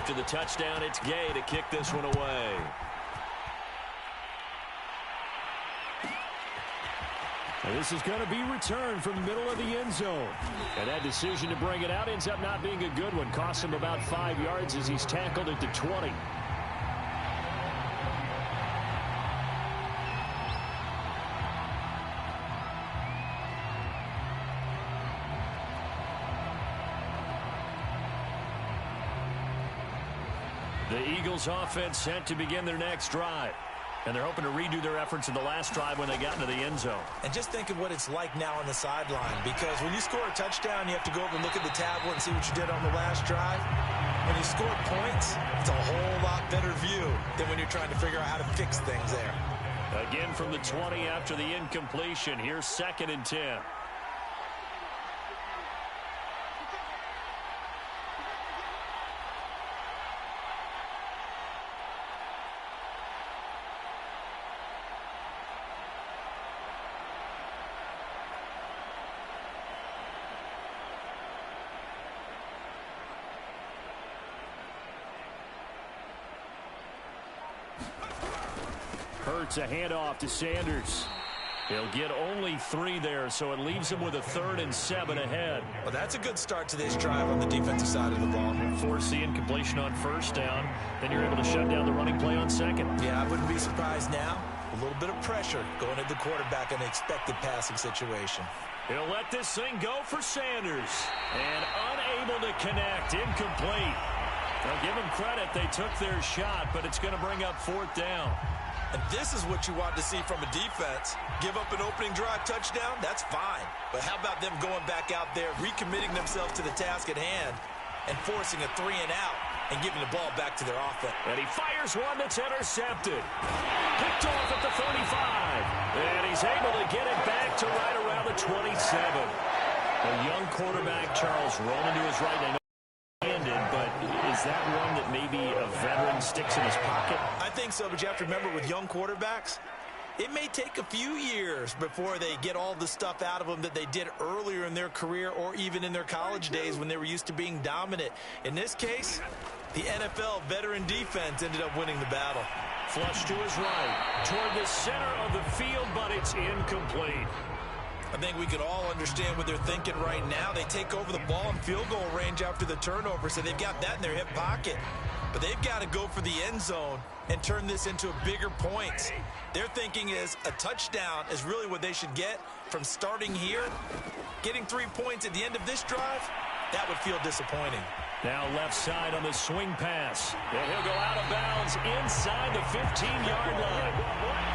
After the touchdown, it's Gay to kick this one away. And this is going to be returned from the middle of the end zone. And that decision to bring it out ends up not being a good one. Costs him about 5 yards as he's tackled at the 20. The Eagles offense set to begin their next drive. And they're hoping to redo their efforts in the last drive when they got into the end zone. And just think of what it's like now on the sideline, because when you score a touchdown, you have to go over and look at the tablet and see what you did on the last drive. When you score points, it's a whole lot better view than when you're trying to figure out how to fix things there. Again from the 20 after the incompletion. Here's 2nd and 10. Hurts a handoff to Sanders. He'll get only 3 there, so it leaves him with a 3rd and 7 ahead. Well, that's a good start to this drive on the defensive side of the ball. Force the incompletion on 1st down. Then you're able to shut down the running play on 2nd. Yeah, I wouldn't be surprised now. A little bit of pressure going at the quarterback in an expected passing situation. He'll let this thing go for Sanders. And unable to connect. Incomplete. They'll give him credit. They took their shot, but it's going to bring up 4th down. And this is what you want to see from a defense. Give up an opening drive touchdown, that's fine. But how about them going back out there, recommitting themselves to the task at hand, and forcing a 3-and-out and giving the ball back to their offense. And he fires one that's intercepted. Picked off at the 35. And he's able to get it back to right around the 27. A young quarterback, Charles, rolling to his right. I know but is that one that maybe a veteran sticks in his pocket? I think so, but you have to remember with young quarterbacks, it may take a few years before they get all the stuff out of them that they did earlier in their career or even in their college days when they were used to being dominant. In this case, the NFL veteran defense ended up winning the battle. Flush to his right, toward the center of the field, but it's incomplete. I think we can all understand what they're thinking right now. They take over the ball in field goal range after the turnover, so they've got that in their hip pocket. But they've got to go for the end zone and turn this into a bigger points. Their thinking is a touchdown is really what they should get from starting here. Getting 3 points at the end of this drive, that would feel disappointing. Now left side on the swing pass. And he'll go out of bounds inside the 15-yard line.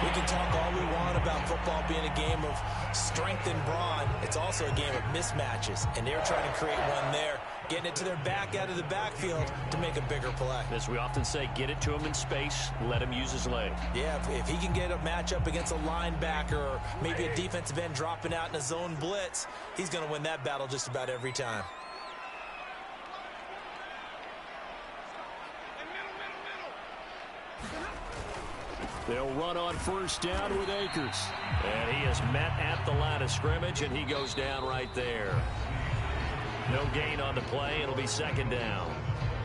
We can talk all we want about football being a game of strength and brawn. It's also a game of mismatches, and they're trying to create one there, getting it to their back out of the backfield to make a bigger play. As we often say, get it to him in space, let him use his leg. Yeah, if he can get a matchup against a linebacker or maybe a defensive end dropping out in a zone blitz, he's going to win that battle just about every time. They'll run on 1st down with Akers. And he is met at the line of scrimmage, and he goes down right there. No gain on the play. It'll be 2nd down.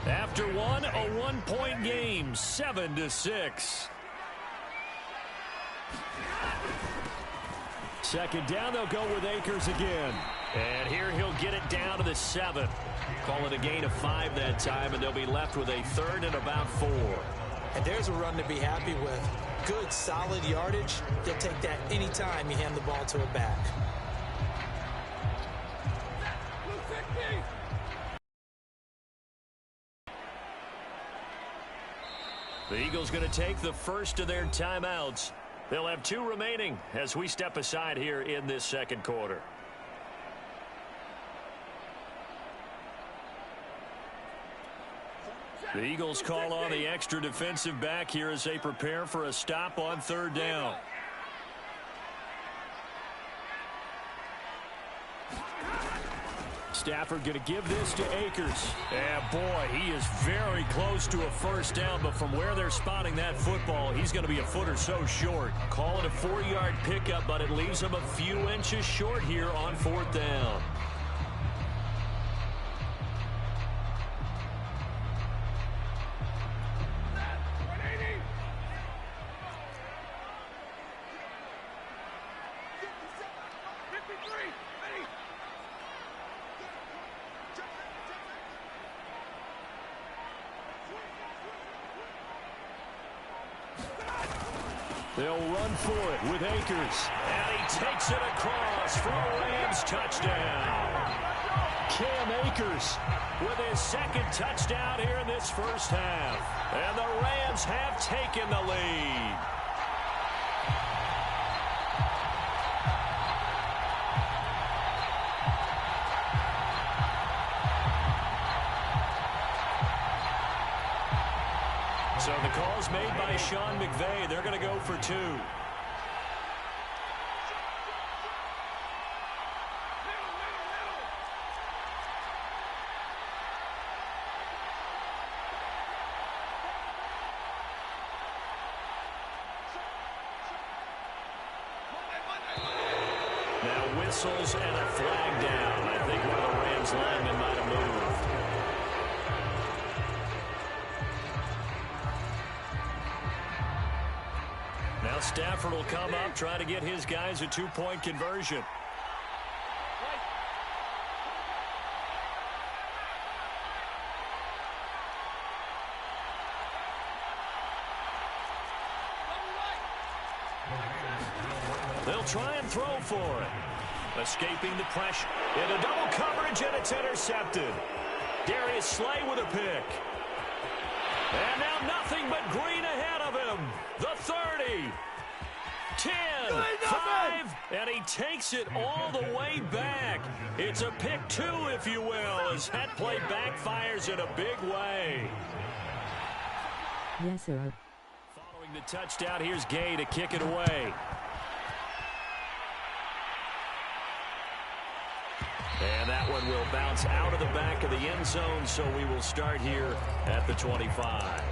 After one, a 1-point game, 7-6. 2nd down, they'll go with Akers again. And here he'll get it down to the 7. Call it a gain of 5 that time, and they'll be left with a 3rd and about 4. And there's a run to be happy with. Good, solid yardage. They'll take that anytime you hand the ball to a back. The Eagles going to take the first of their timeouts. They'll have 2 remaining as we step aside here in this 2nd quarter. The Eagles call on the extra defensive back here as they prepare for a stop on 3rd down. Stafford going to give this to Akers. And boy, he is very close to a 1st down, but from where they're spotting that football, he's going to be a foot or so short. Call it a 4-yard pickup, but it leaves him a few inches short here on 4th down. They'll run for it with Akers. And he takes it across for a Rams touchdown. Cam Akers with his second touchdown here in this first half. And the Rams have taken the lead. So the call's made by Sean McVay. They're going to go for 2. Now whistles and a flag down. I think one of the Rams linemen might have moved. Now Stafford will come up, try to get his guys a 2-point conversion. They'll try and throw for it. Escaping the pressure. Into double coverage, and it's intercepted. Darius Slay with a pick. And now nothing but green ahead of him. The 30. 10. 5. And he takes it all the way back. It's a pick 2, if you will, as that play backfires in a big way. Yes, sir. Following the touchdown, here's Gay to kick it away. And that one will bounce out of the back of the end zone, so we will start here at the 25.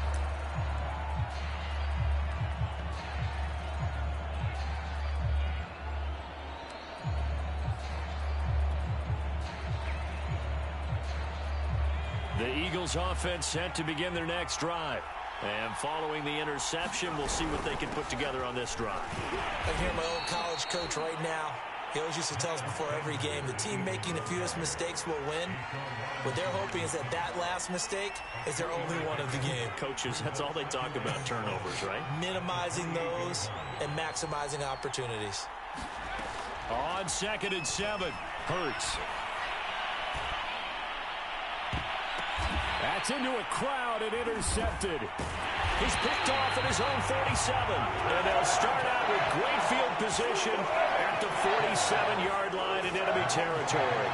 The Eagles offense set to begin their next drive. And following the interception, we'll see what they can put together on this drive. I hear my old college coach right now. He always used to tell us before every game, the team making the fewest mistakes will win. What they're hoping is that that last mistake is their only one of the game. Coaches, that's all they talk about, turnovers, right? Minimizing those and maximizing opportunities. On 2nd and 7, Hurts. That's into a crowd and intercepted. He's picked off at his own 47. And they'll start out with great field position at the 47-yard line in enemy territory.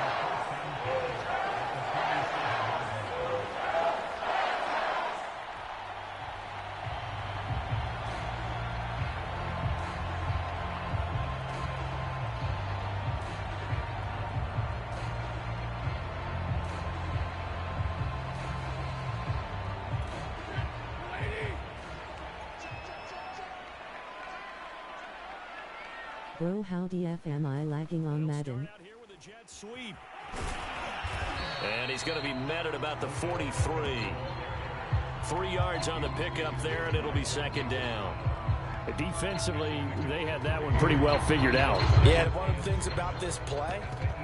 Bro, how the F am I lagging on Madden? And he's going to be met at about the 43. 3 yards on the pickup there, and it'll be 2nd down. Defensively, they had that one pretty well figured out. Yeah, and one of the things about this play,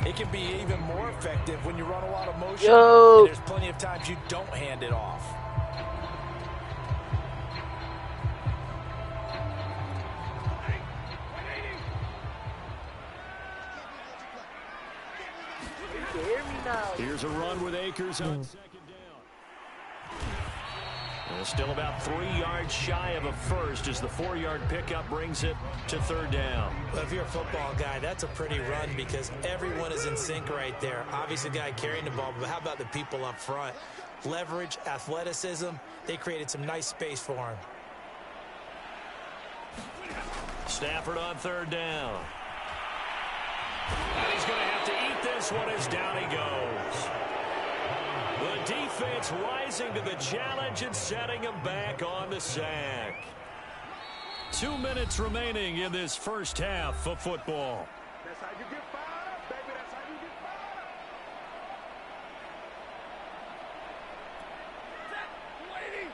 it can be even more effective when you run a lot of motion. Yo. And there's plenty of times you don't hand it off. Here's a run with Akers on 2nd down. And still about 3 yards shy of a first as the 4-yard pickup brings it to 3rd down. Well, if you're a football guy, that's a pretty run because everyone is in sync right there. Obviously, the guy carrying the ball, but how about the people up front? Leverage, athleticism, they created some nice space for him. Stafford on 3rd down. And he's going to have to eat this one as down he goes. The defense rising to the challenge and setting him back on the sack. 2 minutes remaining in this first half of football. That's how you get fired up, baby. That's how you get fired up. Set, 180.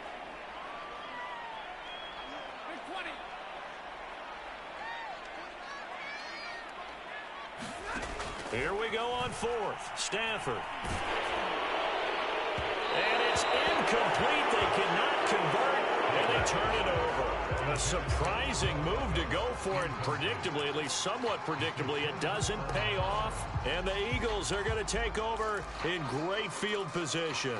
Big 20. Here we go on fourth. Stafford. And it's incomplete. They cannot convert, and they turn it over. A surprising move to go for it. Predictably, at least somewhat predictably, it doesn't pay off. And the Eagles are going to take over in great field position.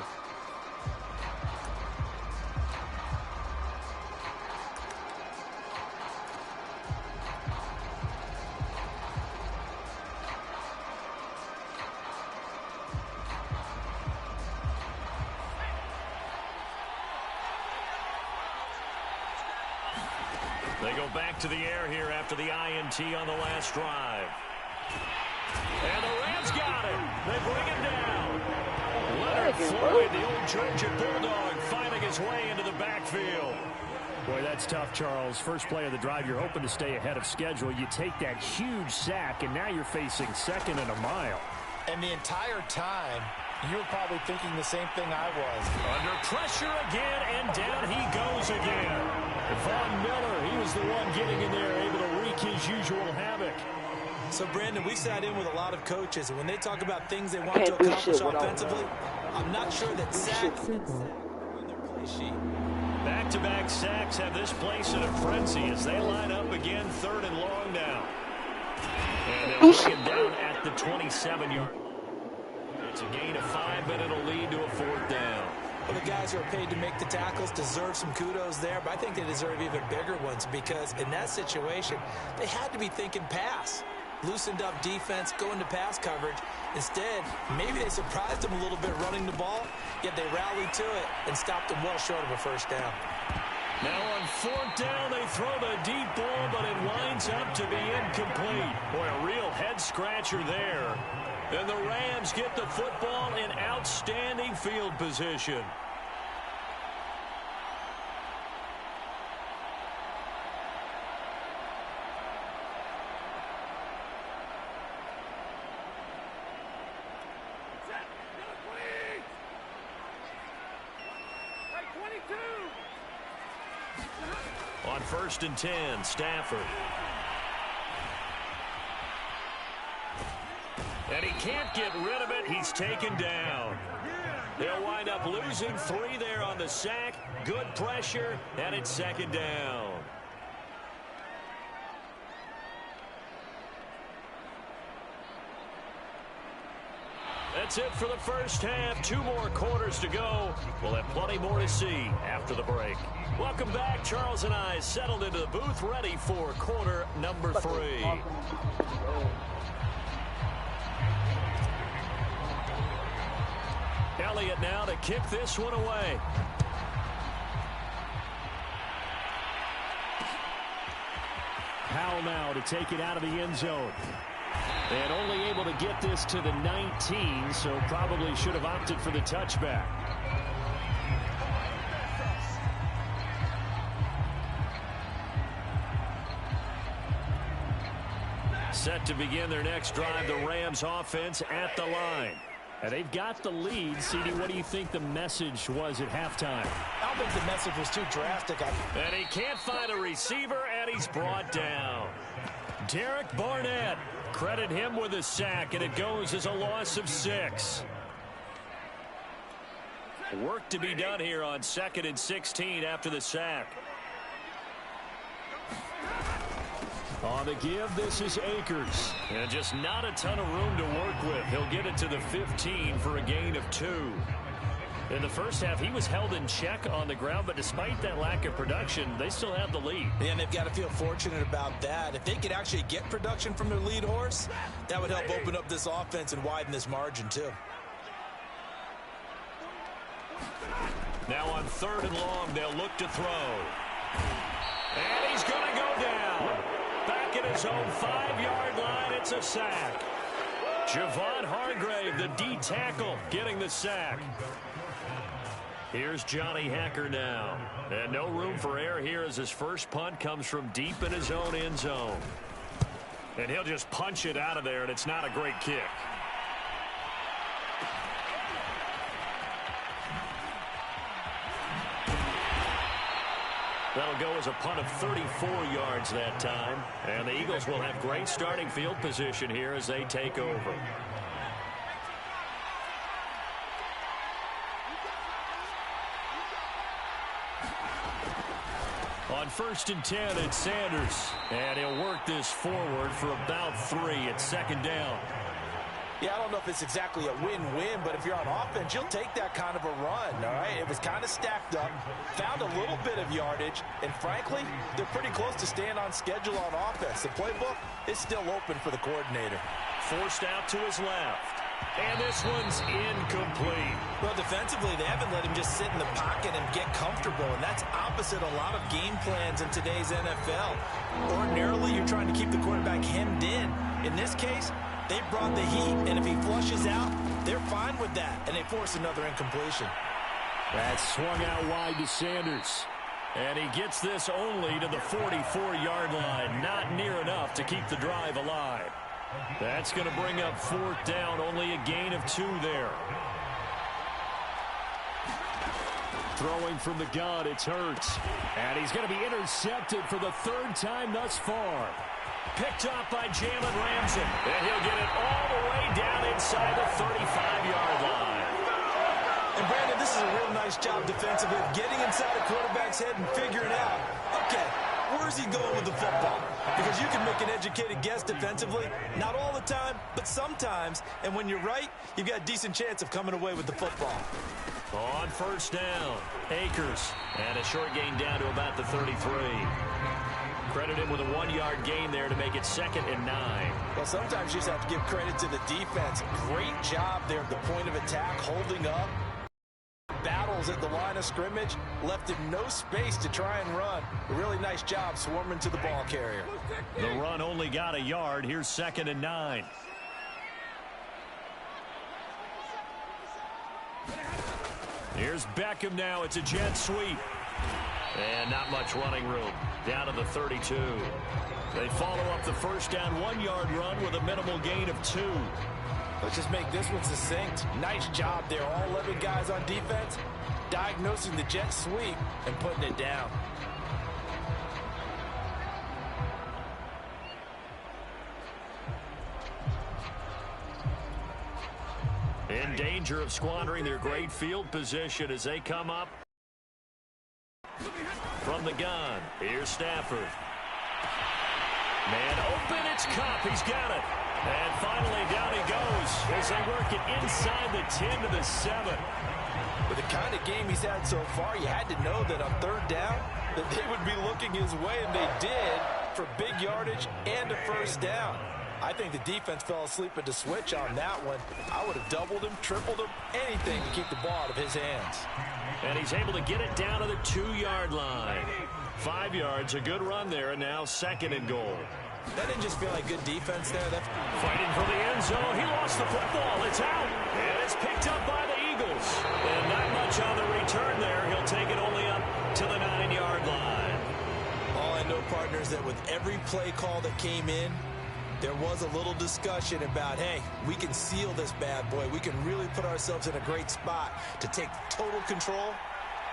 They go back to the air here after the INT on the last drive. And the Rams got it. They bring it down. Leonard Floyd, the old Georgia Bulldog, finding his way into the backfield. Boy, that's tough, Charles. First play of the drive, you're hoping to stay ahead of schedule. You take that huge sack, and now you're facing second and a mile. And the entire time, you were probably thinking the same thing I was. Under pressure again, and down he goes again. Von Miller, he was the one getting in there, able to wreak his usual havoc. So, Brandon, we sat in with a lot of coaches, and when they talk about things they want to accomplish offensively, I'm not sure that sacks on their play sheet. Back-to-back sacks have this place in a frenzy as they line up again, third and long now. And they'll bring him down at the 27-yard. It's a gain of 5, but it'll lead to a fourth down. Well, the guys who are paid to make the tackles deserve some kudos there, but I think they deserve even bigger ones because in that situation, they had to be thinking pass. Loosened up defense, going to pass coverage. Instead, maybe they surprised them a little bit running the ball, yet they rallied to it and stopped them well short of a first down. Now on fourth down, they throw the deep ball, but it winds up to be incomplete. Boy, a real head-scratcher there. And the Rams get the football in outstanding field position. On 1st and 10, Stafford. And he can't get rid of it. He's taken down. They'll wind up losing 3 there on the sack. Good pressure, and it's second down. That's it for the first half. 2 more quarters to go. We'll have plenty more to see after the break. Welcome back. Charles and I settled into the booth, ready for quarter number 3. Elliott now to kick this one away. Powell now to take it out of the end zone. And only able to get this to the 19, so probably should have opted for the touchback. Set to begin their next drive, the Rams offense at the line. And they've got the lead. CD, what do you think the message was at halftime? I don't think the message was too drastic. And he can't find a receiver, and he's brought down. Derek Barnett, credit him with a sack, and it goes as a loss of 6. Work to be done here on 2nd and 16 after the sack. On the give, this is Akers. And just not a ton of room to work with. He'll get it to the 15 for a gain of 2. In the first half, he was held in check on the ground, but despite that lack of production, they still have the lead. And they've got to feel fortunate about that. If they could actually get production from their lead horse, that would help open up this offense and widen this margin, too. Now on 3rd and long, they'll look to throw. And he's going to go down. Back at his own 5-yard line, it's a sack. Javon Hargrave, the D tackle, getting the sack. Here's Johnny Hacker now. And no room for error here as his first punt comes from deep in his own end zone. And he'll just punch it out of there, and it's not a great kick. That'll go as a punt of 34 yards that time. And the Eagles will have great starting field position here as they take over. On 1st and 10, it's Sanders. And he'll work this forward for about 3 at 2nd down. Yeah, I don't know if it's exactly a win-win, but if you're on offense, you'll take that kind of a run, all right? It was kind of stacked up, found a little bit of yardage, and frankly, they're pretty close to staying on schedule on offense. The playbook is still open for the coordinator. Forced out to his left. And this one's incomplete. Well, defensively, they haven't let him just sit in the pocket and get comfortable, and that's opposite a lot of game plans in today's NFL. Ordinarily, you're trying to keep the quarterback hemmed in. In this case, they brought the heat, and if he flushes out, they're fine with that, and they force another incompletion. That's swung out wide to Sanders. And he gets this only to the 44-yard line. Not near enough to keep the drive alive. That's going to bring up 4th down, only a gain of 2 there. Throwing from the gun, it's Hurts. And he's going to be intercepted for the 3rd time thus far. Picked up by Jalen Ramsey. And he'll get it all the way down inside the 35-yard line. And Brandon, this is a real nice job defensively of getting inside a quarterback's head and figuring out, okay, where's he going with the football? Because you can make an educated guess defensively, not all the time, but sometimes. And when you're right, you've got a decent chance of coming away with the football. On 1st down, Akers. And a short gain down to about the 33. Credit him with a 1-yard gain there to make it 2nd and 9. Well, sometimes you just have to give credit to the defense. Great job there at the point of attack, holding up. Battles at the line of scrimmage, left him no space to try and run. A really nice job swarming to the ball carrier. The run only got a yard. Here's 2nd and 9. Here's Beckham now. It's a jet sweep. And not much running room. Down to the 32. They follow up the 1st down 1-yard run with a minimal gain of 2. Let's just make this one succinct. Nice job there. All 11 guys on defense diagnosing the jet sweep and putting it down. In danger of squandering their great field position as they come up from the gun. Here's Stafford. Man open, it's Cup. He's got it. And finally down he goes as they work it inside the 10 to the 7. With the kind of game he's had so far, you had to know that on 3rd down that they would be looking his way, and they did, for big yardage and a 1st down. I think the defense fell asleep at the switch on that one. I would have doubled him, tripled him, anything to keep the ball out of his hands. And he's able to get it down to the 2-yard line. 5 yards, a good run there, and now 2nd and goal. That didn't just feel like good defense there. That fighting for the end zone. He lost the football. It's out. And it's picked up by the Eagles. And not much on the return there. He'll take it only up to the 9-yard line. All I know, partners, that with every play call that came in, there was a little discussion about, hey, we can seal this bad boy. We can really put ourselves in a great spot to take total control,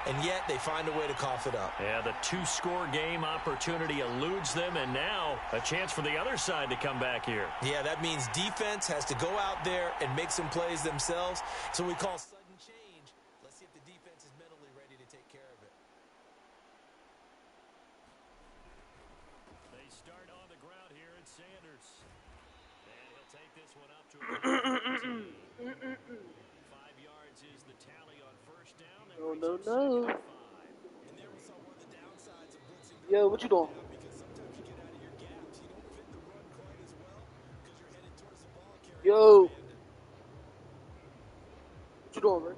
and yet they find a way to cough it up. Yeah, the 2-score game opportunity eludes them, and now a chance for the other side to come back here. Yeah, that means defense has to go out there and make some plays themselves. So we call sudden change. Let's see if the defense is mentally ready to take care of it. They start on the ground here at Sanders. And he'll take this one up to 5 yards is the tally on 1st down. No. Yo, what you doing? Yo. What you doing, man?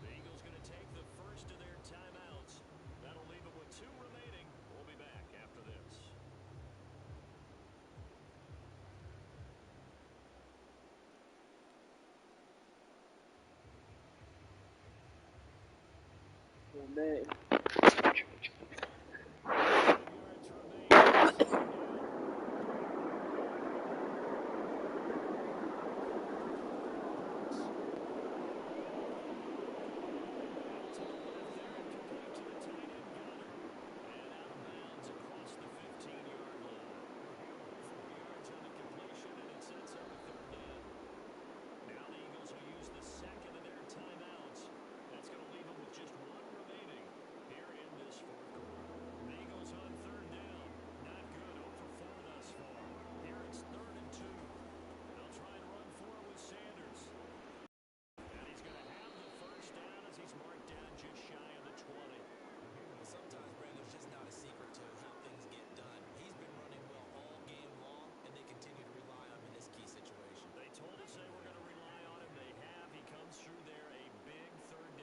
The Eagles going to take the first of their timeouts. That'll leave them with 2 remaining. We'll be back after this. Oh, man.